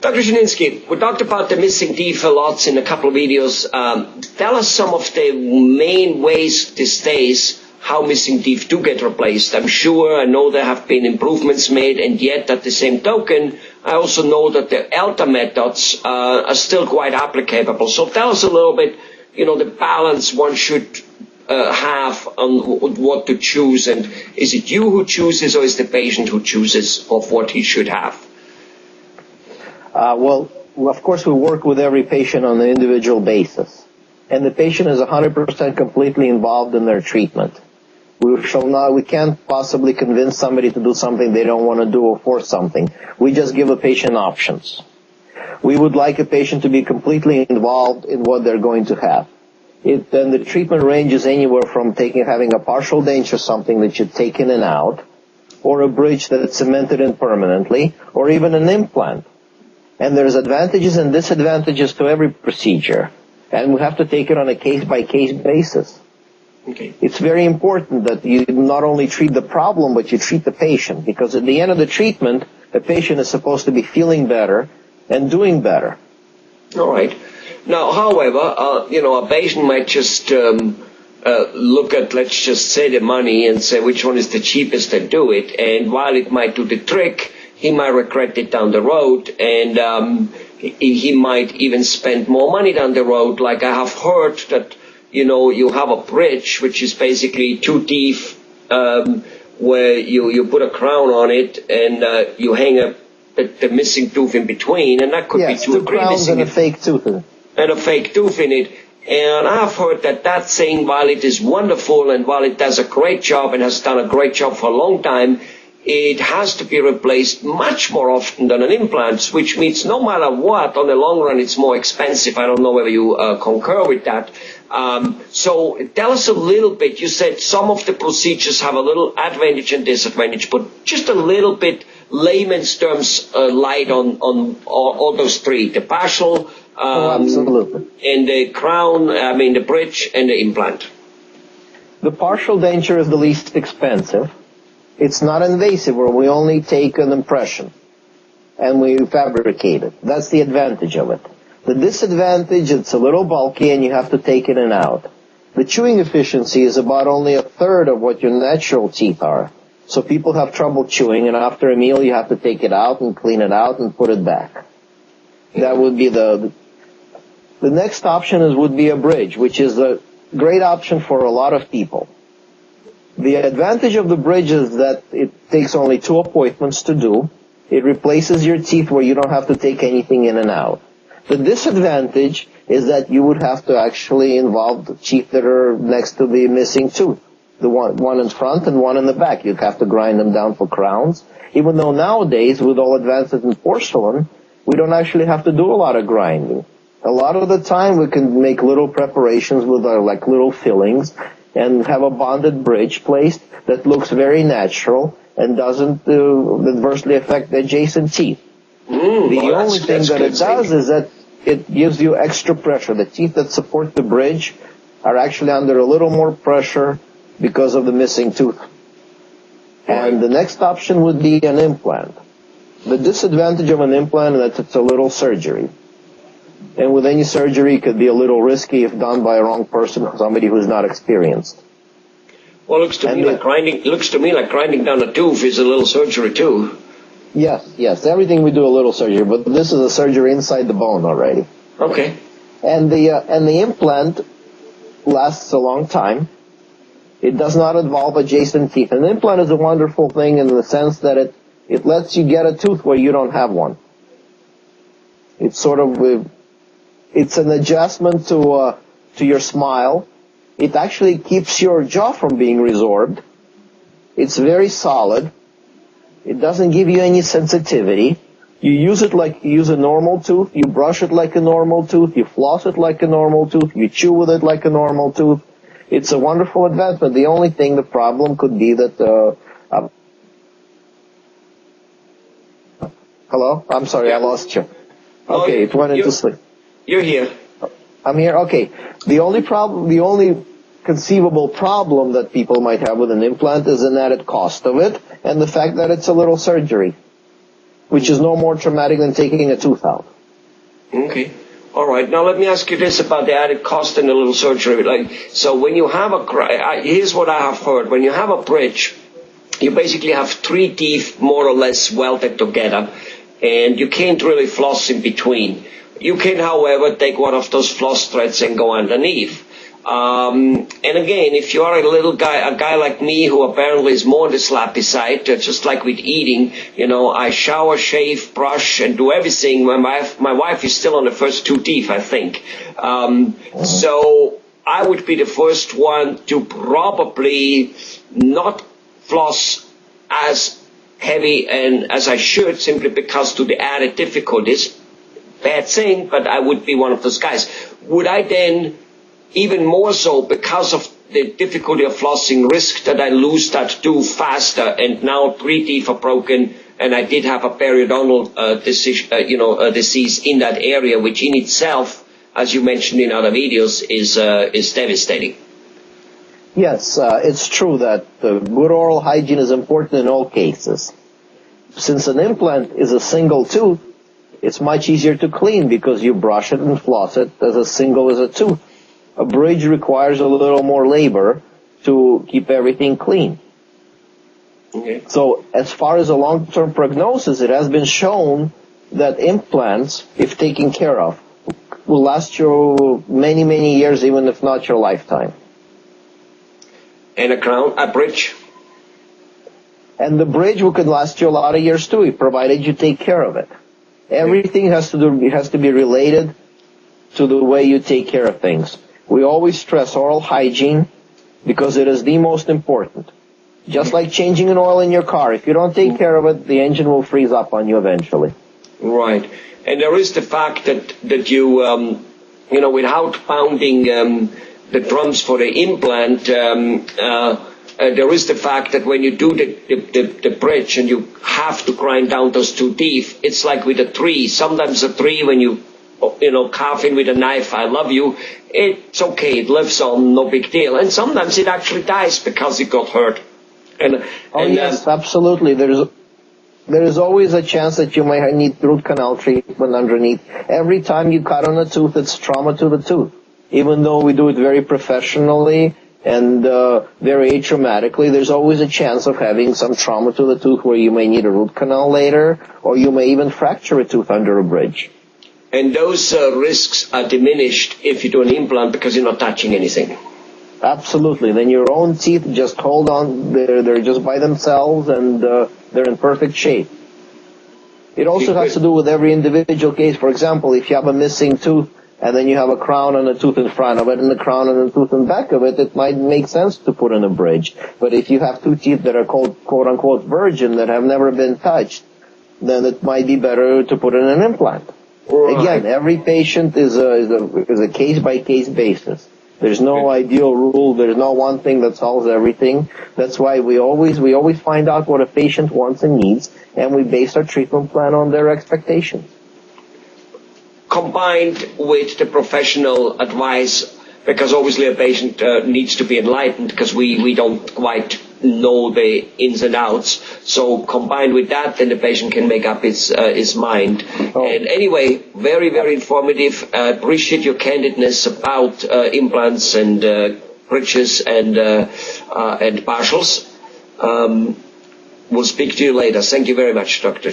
Dr. Zielinski, we talked about the missing teeth a lot in a couple of videos. Tell us some of the main ways these days how missing teeth do get replaced. I know there have been improvements made, and yet at the same token, I also know that the ELTA methods are still quite applicable. So tell us a little bit, the balance one should have on what to choose, and is it you who chooses or is the patient who chooses of what he should have? Well, of course, we work with every patient on an individual basis, and the patient is 100% completely involved in their treatment. We can't possibly convince somebody to do something they don't want to do or force something. We just give a patient options. We would like a patient to be completely involved in what they're going to have. Then the treatment ranges anywhere from having a partial denture, something that you take in and out, or a bridge that is cemented in permanently, or even an implant. And there's advantages and disadvantages to every procedure, and we have to take it on a case-by-case basis. Okay. It's very important that you not only treat the problem, but you treat the patient, because at the end of the treatment, the patient is supposed to be feeling better and doing better. All right. Now, however, a patient might just look at, let's just say, the money and say which one is the cheapest and do it. And while it might do the trick, he might regret it down the road, and he might even spend more money down the road. Like I have heard that, you have a bridge, which is basically two teeth, where you put a crown on it and you hang the missing tooth in between, and that could be two or three missing. And a fake tooth in it. And a fake tooth in it. And I've heard that saying, while it is wonderful and while it does a great job and has done a great job for a long time, it has to be replaced much more often than an implant, which means no matter what, on the long run, it's more expensive. I don't know whether you concur with that. So tell us a little bit. You said some of the procedures have a little advantage and disadvantage, but just a little bit layman's terms light on all those three, the partial, absolutely. And the crown, the bridge and the implant. The partial denture is the least expensive. It's not invasive, where we only take an impression and we fabricate it. That's the advantage of it. The disadvantage, it's a little bulky and you have to take it in and out. The chewing efficiency is about only a third of what your natural teeth are. So people have trouble chewing, and after a meal you have to take it out and clean it out and put it back. That would be the next option would be a bridge, which is a great option for a lot of people. The advantage of the bridge is that it takes only 2 appointments to do. It replaces your teeth where you don't have to take anything in and out. The disadvantage is that you would have to actually involve the teeth that are next to the missing tooth. The one in front and one in the back. You'd have to grind them down for crowns. Even though nowadays, with all advances in porcelain, we don't actually have to do a lot of grinding. A lot of the time we can make little preparations with like little fillings and have a bonded bridge placed that looks very natural and doesn't adversely affect the adjacent teeth. The only thing that it does is that it gives you extra pressure. The teeth that support the bridge are actually under a little more pressure because of the missing tooth. And the next option would be an implant. The disadvantage of an implant is that it's a little surgery. And with any surgery, it could be a little risky if done by a wrong person or somebody who's not experienced. Well, it looks to me like grinding down a tooth is a little surgery too. Yes. Everything we do a little surgery, but this is a surgery inside the bone already. Okay. And the implant lasts a long time. It does not involve adjacent teeth. An implant is a wonderful thing in the sense that it lets you get a tooth where you don't have one. It's sort of it's an adjustment to your smile. It actually keeps your jaw from being resorbed. It's very solid. It doesn't give you any sensitivity. You use it like you use a normal tooth. You brush it like a normal tooth. You floss it like a normal tooth. You chew with it like a normal tooth. It's a wonderful advancement. The only thing, the problem could be that hello? I'm sorry, I lost you. Okay, it went into sleep. You're here. I'm here. Okay. The only conceivable problem that people might have with an implant is an added cost of it and the fact that it's a little surgery. which is no more traumatic than taking a tooth out. Okay. All right. Now let me ask you this about the added cost in a little surgery. So when you have here's what I have heard. When you have a bridge, you basically have 3 teeth more or less welded together, and you can't really floss in between. You can, however, take one of those floss threads and go underneath. And again, if you are a guy like me who apparently is more on the slappy side, just like with eating, I shower, shave, brush, and do everything. My wife is still on the first 2 teeth, I think. So I would be the first one to probably not floss as heavy and as I should, simply because to the added difficulties. Bad thing, but I would be one of those guys. Would I then, even more so because of the difficulty of flossing, risk that I lose that tooth faster, and now 3 teeth are broken, and I did have a periodontal disease in that area, which in itself, as you mentioned in other videos, is devastating. Yes, it's true that good oral hygiene is important in all cases. Since an implant is a single tooth, it's much easier to clean because you brush it and floss it as a tooth. A bridge requires a little more labor to keep everything clean. Okay. So as far as a long-term prognosis, it has been shown that implants, if taken care of, will last you many, many years, even if not your lifetime. And a bridge? And the bridge could last you a lot of years too, provided you take care of it. Everything has to be related to the way you take care of things. We always stress oral hygiene because it is the most important. Just like changing an oil in your car. If you don't take care of it, the engine will freeze up on you eventually. Right. And there is the fact that you, without pounding the drums for the implant, there is the fact that when you do the bridge and you have to grind down those 2 teeth, it's like with a tree. Sometimes a tree, when you carve in with a knife, I love you, it's okay, it lives on, no big deal. And sometimes it actually dies because it got hurt. Yes, absolutely. There is always a chance that you might need root canal treatment underneath. Every time you cut on a tooth, it's trauma to the tooth. Even though we do it very professionally and very atraumatically, there's always a chance of having some trauma to the tooth where you may need a root canal later, or you may even fracture a tooth under a bridge. And those risks are diminished if you do an implant because you're not touching anything. Absolutely. Then your own teeth just hold on. They're just by themselves, and they're in perfect shape. It also has to do with every individual case. For example, if you have a missing tooth, and then you have a crown and a tooth in front of it, and the crown and the tooth in back of it, it might make sense to put in a bridge. But if you have 2 teeth that are quote-unquote virgin, that have never been touched, then it might be better to put in an implant. Right. Again, every patient is a case-by-case basis. There's no ideal rule. There's no one thing that solves everything. That's why we always find out what a patient wants and needs, and we base our treatment plan on their expectations. Combined with the professional advice, because obviously a patient needs to be enlightened because we don't quite know the ins and outs. So combined with that, then the patient can make up his mind. Oh. And anyway, very, very informative. Appreciate your candidness about implants and bridges and partials. We'll speak to you later. Thank you very much, Dr.